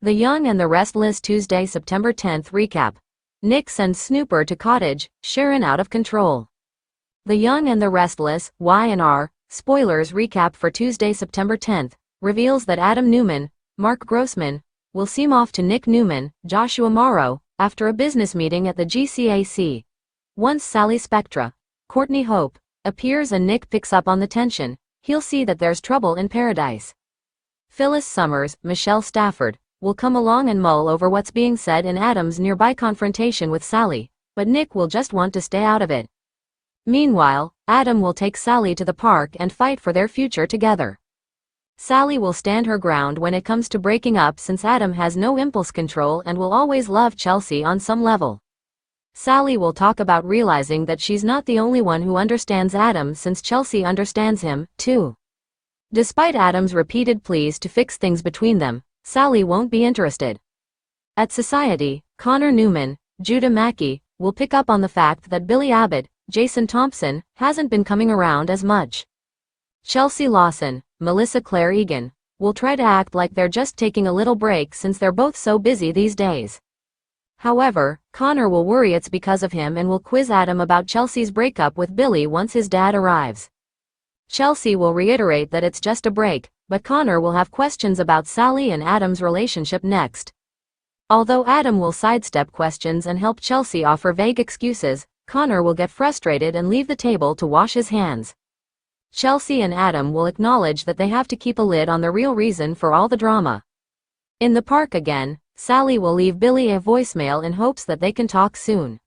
The Young and the Restless Tuesday, September 10th recap. Nick sends Snooper to cottage, Sharon out of control. The Young and the Restless, Y&R, spoilers recap for Tuesday, September 10th, reveals that Adam Newman, Mark Grossman, will seem off to Nick Newman, Joshua Morrow, after a business meeting at the GCAC. Once Sally Spectra, Courtney Hope, appears and Nick picks up on the tension, he'll see that there's trouble in paradise. Phyllis Summers, Michelle Stafford, will come along and mull over what's being said in Adam's nearby confrontation with Sally, but Nick will just want to stay out of it. Meanwhile, Adam will take Sally to the park and fight for their future together. Sally will stand her ground when it comes to breaking up since Adam has no impulse control and will always love Chelsea on some level. Sally will talk about realizing that she's not the only one who understands Adam since Chelsea understands him, too. Despite Adam's repeated pleas to fix things between them, Sally won't be interested. At Society, Connor Newman, Judah Mackey, will pick up on the fact that Billy Abbott, Jason Thompson, hasn't been coming around as much. Chelsea Lawson, Melissa Claire Egan, will try to act like they're just taking a little break since they're both so busy these days. However, Connor will worry it's because of him and will quiz Adam about Chelsea's breakup with Billy once his dad arrives. Chelsea will reiterate that it's just a break, but Connor will have questions about Sally and Adam's relationship next. Although Adam will sidestep questions and help Chelsea offer vague excuses, Connor will get frustrated and leave the table to wash his hands. Chelsea and Adam will acknowledge that they have to keep a lid on the real reason for all the drama. In the park again, Sally will leave Billy a voicemail in hopes that they can talk soon.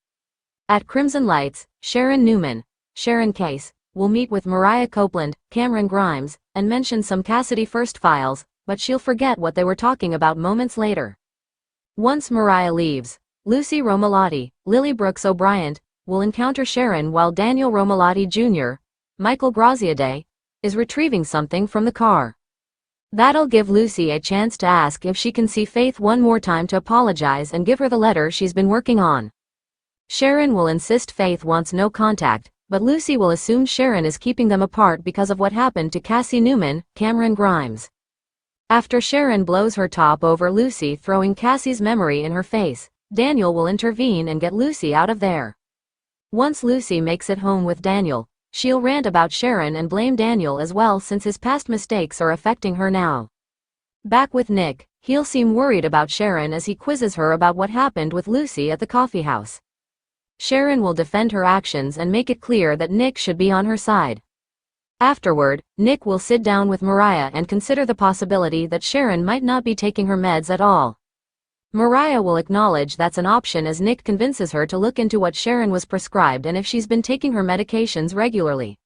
At Crimson Lights, Sharon Newman, Sharon Case, will meet with Mariah Copeland, Cameron Grimes, and mention some Cassidy First files, but she'll forget what they were talking about moments later. Once Mariah leaves, Lucy Romalotti, Lily Brooks O'Brien, will encounter Sharon while Daniel Romalotti Jr., Michael Graziadei, is retrieving something from the car. That'll give Lucy a chance to ask if she can see Faith one more time to apologize and give her the letter she's been working on. Sharon will insist Faith wants no contact, but Lucy will assume Sharon is keeping them apart because of what happened to Cassie Newman, Cameron Grimes. After Sharon blows her top over Lucy throwing Cassie's memory in her face, Daniel will intervene and get Lucy out of there. Once Lucy makes it home with Daniel, she'll rant about Sharon and blame Daniel as well since his past mistakes are affecting her now. Back with Nick, he'll seem worried about Sharon as he quizzes her about what happened with Lucy at the coffee house. Sharon will defend her actions and make it clear that Nick should be on her side. Afterward, Nick will sit down with Mariah and consider the possibility that Sharon might not be taking her meds at all. Mariah will acknowledge that's an option as Nick convinces her to look into what Sharon was prescribed and if she's been taking her medications regularly.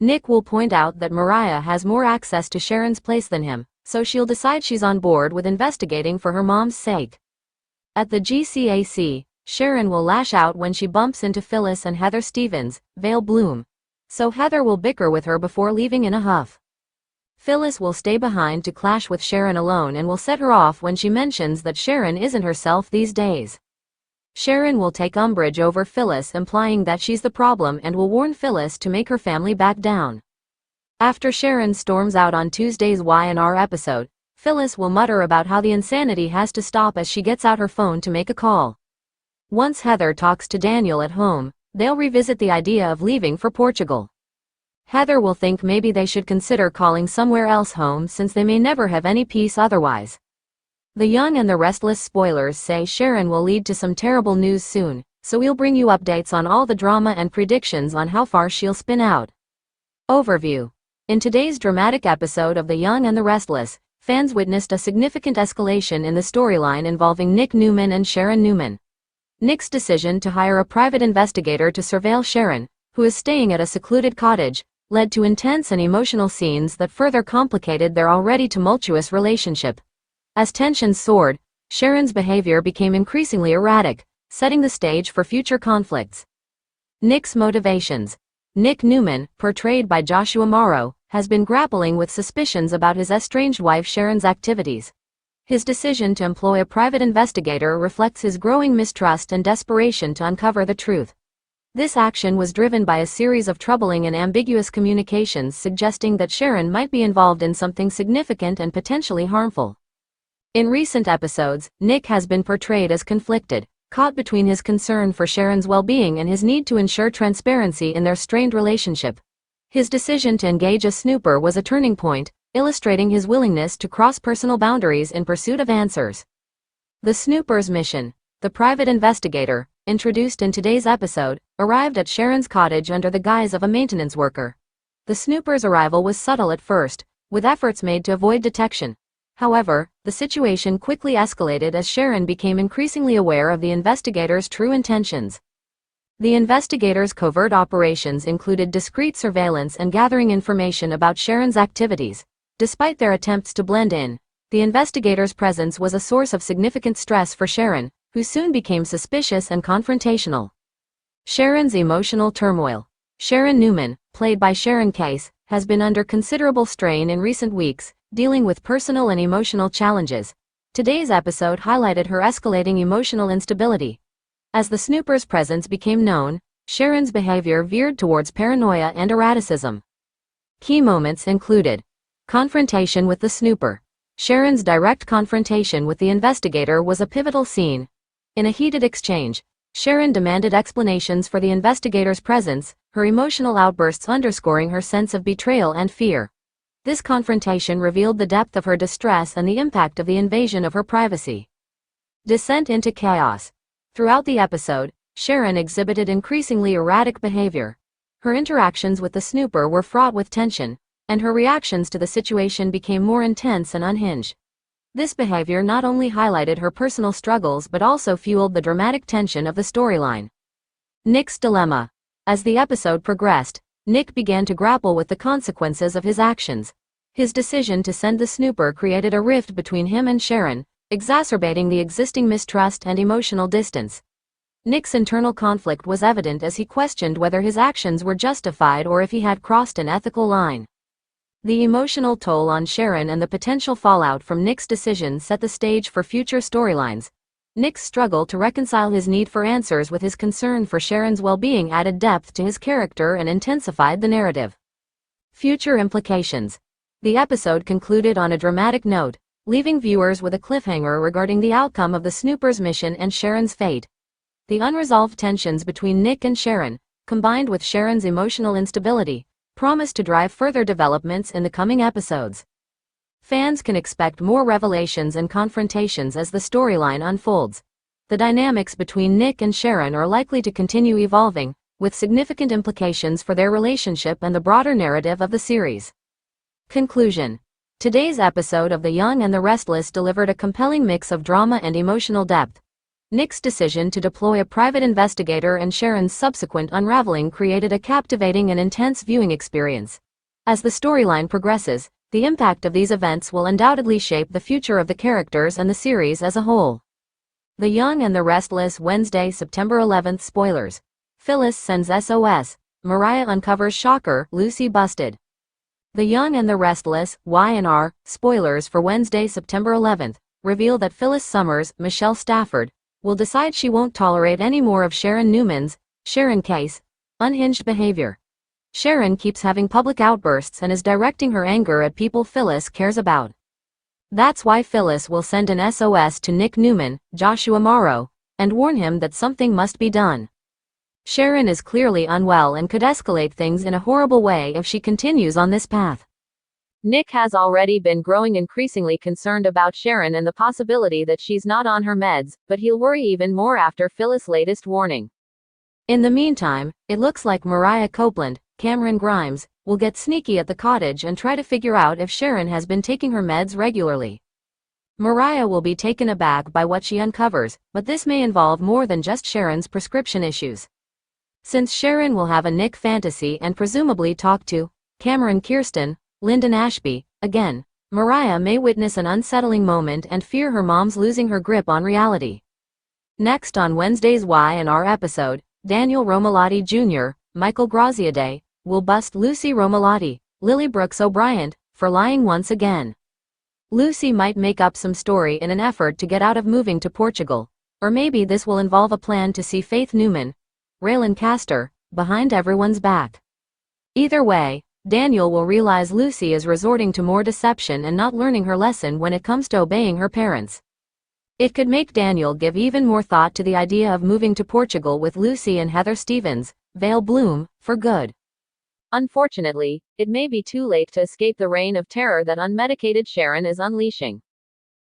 Nick will point out that Mariah has more access to Sharon's place than him, so she'll decide she's on board with investigating for her mom's sake. At the GCAC, Sharon will lash out when she bumps into Phyllis and Heather Stevens, Vale Bloom, so Heather will bicker with her before leaving in a huff. Phyllis will stay behind to clash with Sharon alone and will set her off when she mentions that Sharon isn't herself these days. Sharon will take umbrage over Phyllis implying that she's the problem and will warn Phyllis to make her family back down. After Sharon storms out on Tuesday's Y&R episode, Phyllis will mutter about how the insanity has to stop as she gets out her phone to make a call. Once Heather talks to Daniel at home, they'll revisit the idea of leaving for Portugal. Heather will think maybe they should consider calling somewhere else home since they may never have any peace otherwise. The Young and the Restless spoilers say Sharon will lead to some terrible news soon, so we'll bring you updates on all the drama and predictions on how far she'll spin out. Overview. In today's dramatic episode of The Young and the Restless, fans witnessed a significant escalation in the storyline involving Nick Newman and Sharon Newman. Nick's decision to hire a private investigator to surveil Sharon, who is staying at a secluded cottage, led to intense and emotional scenes that further complicated their already tumultuous relationship. As tensions soared, Sharon's behavior became increasingly erratic, setting the stage for future conflicts. Nick's motivations. Nick Newman, portrayed by Joshua Morrow, has been grappling with suspicions about his estranged wife Sharon's activities. His decision to employ a private investigator reflects his growing mistrust and desperation to uncover the truth. This action was driven by a series of troubling and ambiguous communications suggesting that Sharon might be involved in something significant and potentially harmful. In recent episodes, Nick has been portrayed as conflicted, caught between his concern for Sharon's well-being and his need to ensure transparency in their strained relationship. His decision to engage a snooper was a turning point, illustrating his willingness to cross personal boundaries in pursuit of answers. The snooper's mission. The private investigator, introduced in today's episode, arrived at Sharon's cottage under the guise of a maintenance worker. The snooper's arrival was subtle at first, with efforts made to avoid detection. However, the situation quickly escalated as Sharon became increasingly aware of the investigator's true intentions. The investigator's covert operations included discreet surveillance and gathering information about Sharon's activities. Despite their attempts to blend in, the investigator's presence was a source of significant stress for Sharon, who soon became suspicious and confrontational. Sharon's emotional turmoil. Sharon Newman, played by Sharon Case, has been under considerable strain in recent weeks, dealing with personal and emotional challenges. Today's episode highlighted her escalating emotional instability. As the snooper's presence became known, Sharon's behavior veered towards paranoia and erraticism. Key moments included: confrontation with the snooper. Sharon's direct confrontation with the investigator was a pivotal scene. In a heated exchange, Sharon demanded explanations for the investigator's presence, her emotional outbursts underscoring her sense of betrayal and fear. This confrontation revealed the depth of her distress and the impact of the invasion of her privacy. Descent into chaos. Throughout the episode, Sharon exhibited increasingly erratic behavior. Her interactions with the snooper were fraught with tension, and her reactions to the situation became more intense and unhinged. This behavior not only highlighted her personal struggles but also fueled the dramatic tension of the storyline. Nick's dilemma. As the episode progressed, Nick began to grapple with the consequences of his actions. His decision to send the snooper created a rift between him and Sharon, exacerbating the existing mistrust and emotional distance. Nick's internal conflict was evident as he questioned whether his actions were justified or if he had crossed an ethical line. The emotional toll on Sharon and the potential fallout from Nick's decision set the stage for future storylines. Nick's struggle to reconcile his need for answers with his concern for Sharon's well-being added depth to his character and intensified the narrative. Future implications. The episode concluded on a dramatic note, leaving viewers with a cliffhanger regarding the outcome of the snooper's mission and Sharon's fate. The unresolved tensions between Nick and Sharon, combined with Sharon's emotional instability, promise to drive further developments in the coming episodes. Fans can expect more revelations and confrontations as the storyline unfolds. The dynamics between Nick and Sharon are likely to continue evolving, with significant implications for their relationship and the broader narrative of the series. Conclusion. Today's episode of The Young and the Restless delivered a compelling mix of drama and emotional depth. Nick's decision to deploy a private investigator and Sharon's subsequent unraveling created a captivating and intense viewing experience. As the storyline progresses, the impact of these events will undoubtedly shape the future of the characters and the series as a whole. The Young and the Restless. Wednesday, September 11th. Spoilers. Phyllis sends SOS. Mariah uncovers shocker, Lucy busted. The Young and the Restless. Y&R. Spoilers for Wednesday, September 11th, reveal that Phyllis Summers, Michelle Stafford, will decide she won't tolerate any more of Sharon Newman's, Sharon Case, unhinged behavior. Sharon keeps having public outbursts and is directing her anger at people Phyllis cares about. That's why Phyllis will send an SOS to Nick Newman, Joshua Morrow, and warn him that something must be done. Sharon is clearly unwell and could escalate things in a horrible way if she continues on this path. Nick has already been growing increasingly concerned about Sharon and the possibility that she's not on her meds, but he'll worry even more after Phyllis' latest warning. In the meantime, it looks like Mariah Copeland, Cameron Grimes, will get sneaky at the cottage and try to figure out if Sharon has been taking her meds regularly. Mariah will be taken aback by what she uncovers, but this may involve more than just Sharon's prescription issues. Since Sharon will have a Nick fantasy and presumably talk to Cameron Kirsten, Lyndon Ashby, again, Mariah may witness an unsettling moment and fear her mom's losing her grip on reality. Next on Wednesday's Y&R episode, Daniel Romalotti Jr., Michael Graziadei, will bust Lucy Romalotti, Lily Brooks O'Brien, for lying once again. Lucy might make up some story in an effort to get out of moving to Portugal, or maybe this will involve a plan to see Faith Newman, Raylan Castor, behind everyone's back. Either way, Daniel will realize Lucy is resorting to more deception and not learning her lesson when it comes to obeying her parents. It could make Daniel give even more thought to the idea of moving to Portugal with Lucy and Heather Stevens, Vale Bloom, for good. Unfortunately, it may be too late to escape the reign of terror that unmedicated Sharon is unleashing.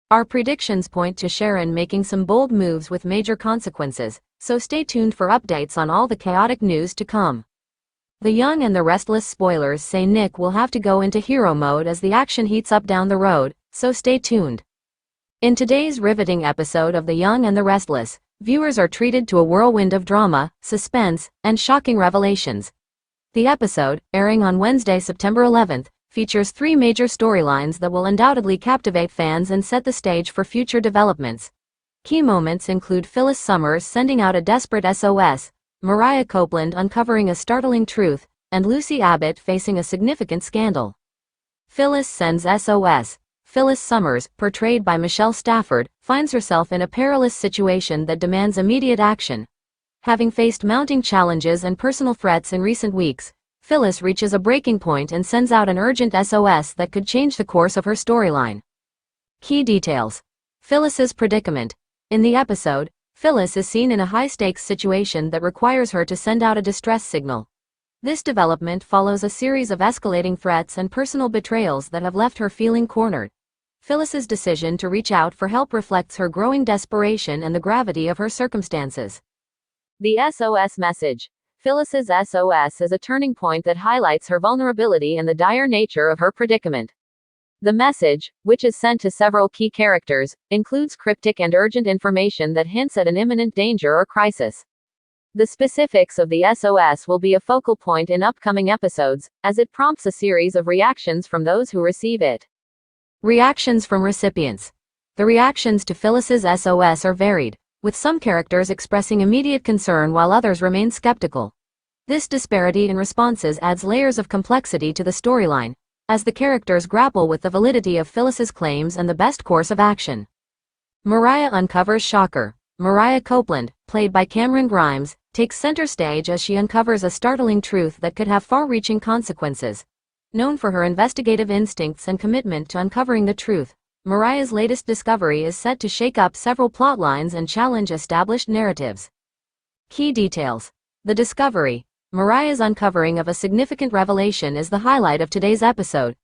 Our predictions point to Sharon making some bold moves with major consequences, so stay tuned for updates on all the chaotic news to come. The Young and the Restless spoilers say Nick will have to go into hero mode as the action heats up down the road, so stay tuned. In today's riveting episode of The Young and the Restless, viewers are treated to a whirlwind of drama, suspense, and shocking revelations. The episode, airing on Wednesday, September 11th, features 3 major storylines that will undoubtedly captivate fans and set the stage for future developments. Key moments include Phyllis Summers sending out a desperate SOS, Mariah Copeland uncovering a startling truth, and Lucy Abbott facing a significant scandal. Phyllis sends SOS. Phyllis Summers, portrayed by Michelle Stafford, finds herself in a perilous situation that demands immediate action. Having faced mounting challenges and personal threats in recent weeks, Phyllis reaches a breaking point and sends out an urgent SOS that could change the course of her storyline. Key details. Phyllis's predicament. In the episode, Phyllis is seen in a high-stakes situation that requires her to send out a distress signal. This development follows a series of escalating threats and personal betrayals that have left her feeling cornered. Phyllis's decision to reach out for help reflects her growing desperation and the gravity of her circumstances. The SOS message. Phyllis's SOS is a turning point that highlights her vulnerability and the dire nature of her predicament. The message, which is sent to several key characters, includes cryptic and urgent information that hints at an imminent danger or crisis. The specifics of the SOS will be a focal point in upcoming episodes, as it prompts a series of reactions from those who receive it. Reactions from recipients. The reactions to Phyllis's SOS are varied, with some characters expressing immediate concern while others remain skeptical. This disparity in responses adds layers of complexity to the storyline, as the characters grapple with the validity of Phyllis's claims and the best course of action. Mariah uncovers shocker. Mariah Copeland, played by Cameron Grimes, takes center stage as she uncovers a startling truth that could have far-reaching consequences. Known for her investigative instincts and commitment to uncovering the truth, Mariah's latest discovery is set to shake up several plotlines and challenge established narratives. Key details. The discovery. Mariah's uncovering of a significant revelation is the highlight of today's episode.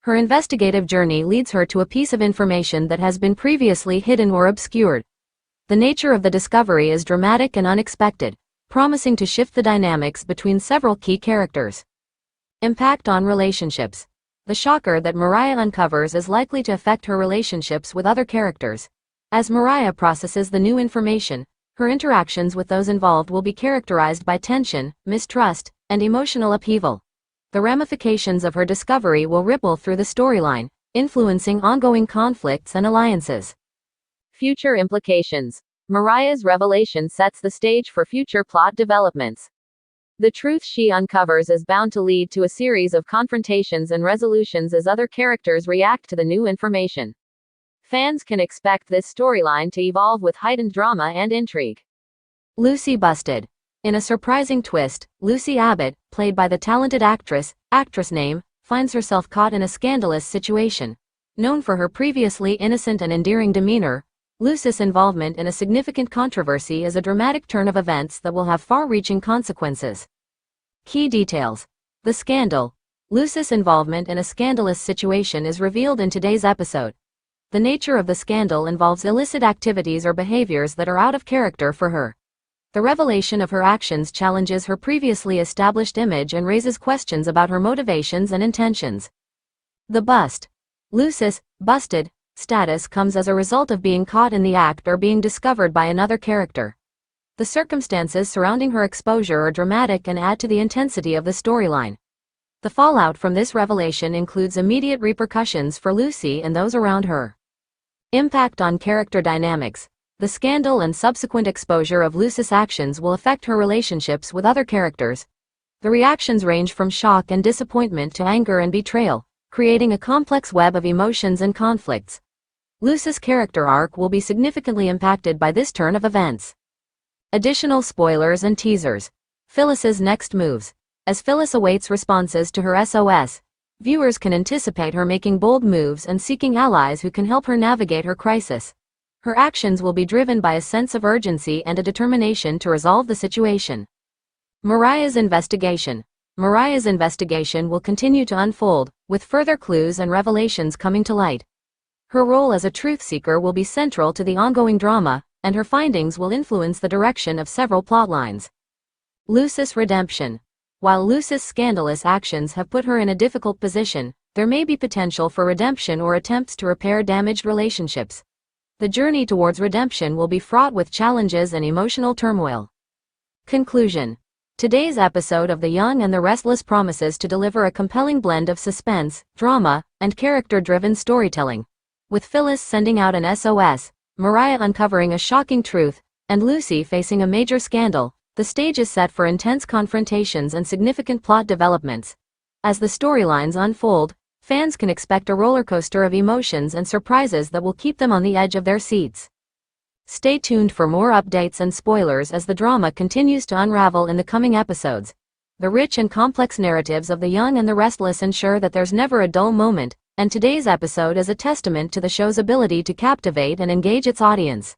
Her investigative journey leads her to a piece of information that has been previously hidden or obscured. The nature of the discovery is dramatic and unexpected, promising to shift the dynamics between several key characters. Impact on relationships. The shocker that Mariah uncovers is likely to affect her relationships with other characters. As Mariah processes the new information, her interactions with those involved will be characterized by tension, mistrust, and emotional upheaval. The ramifications of her discovery will ripple through the storyline, influencing ongoing conflicts and alliances. Future implications. Mariah's revelation sets the stage for future plot developments. The truth she uncovers is bound to lead to a series of confrontations and resolutions as other characters react to the new information. Fans can expect this storyline to evolve with heightened drama and intrigue. Lucy busted. In a surprising twist, Lucy Abbott, played by the talented actress name, finds herself caught in a scandalous situation. Known for her previously innocent and endearing demeanor, Lucy's involvement in a significant controversy is a dramatic turn of events that will have far-reaching consequences. Key details. The scandal. Lucy's involvement in a scandalous situation is revealed in today's episode. The nature of the scandal involves illicit activities or behaviors that are out of character for her. The revelation of her actions challenges her previously established image and raises questions about her motivations and intentions. The bust. Lucy's busted status comes as a result of being caught in the act or being discovered by another character. The circumstances surrounding her exposure are dramatic and add to the intensity of the storyline. The fallout from this revelation includes immediate repercussions for Lucy and those around her. Impact on character dynamics. The scandal and subsequent exposure of Lucy's actions will affect her relationships with other characters. The reactions range from shock and disappointment to anger and betrayal, creating a complex web of emotions and conflicts. Lucy's character arc will be significantly impacted by this turn of events. Additional spoilers and teasers. Phyllis's next moves. As Phyllis awaits responses to her SOS, viewers can anticipate her making bold moves and seeking allies who can help her navigate her crisis. Her actions will be driven by a sense of urgency and a determination to resolve the situation. Mariah's investigation. Mariah's investigation will continue to unfold, with further clues and revelations coming to light. Her role as a truth seeker will be central to the ongoing drama, and her findings will influence the direction of several plotlines. Lucy's redemption. While Lucy's scandalous actions have put her in a difficult position, there may be potential for redemption or attempts to repair damaged relationships. The journey towards redemption will be fraught with challenges and emotional turmoil. Conclusion. Today's episode of The Young and the Restless promises to deliver a compelling blend of suspense, drama, and character-driven storytelling. With Phyllis sending out an SOS, Mariah uncovering a shocking truth, and Lucy facing a major scandal, the stage is set for intense confrontations and significant plot developments. As the storylines unfold, fans can expect a rollercoaster of emotions and surprises that will keep them on the edge of their seats. Stay tuned for more updates and spoilers as the drama continues to unravel in the coming episodes. The rich and complex narratives of The Young and the Restless ensure that there's never a dull moment, and today's episode is a testament to the show's ability to captivate and engage its audience.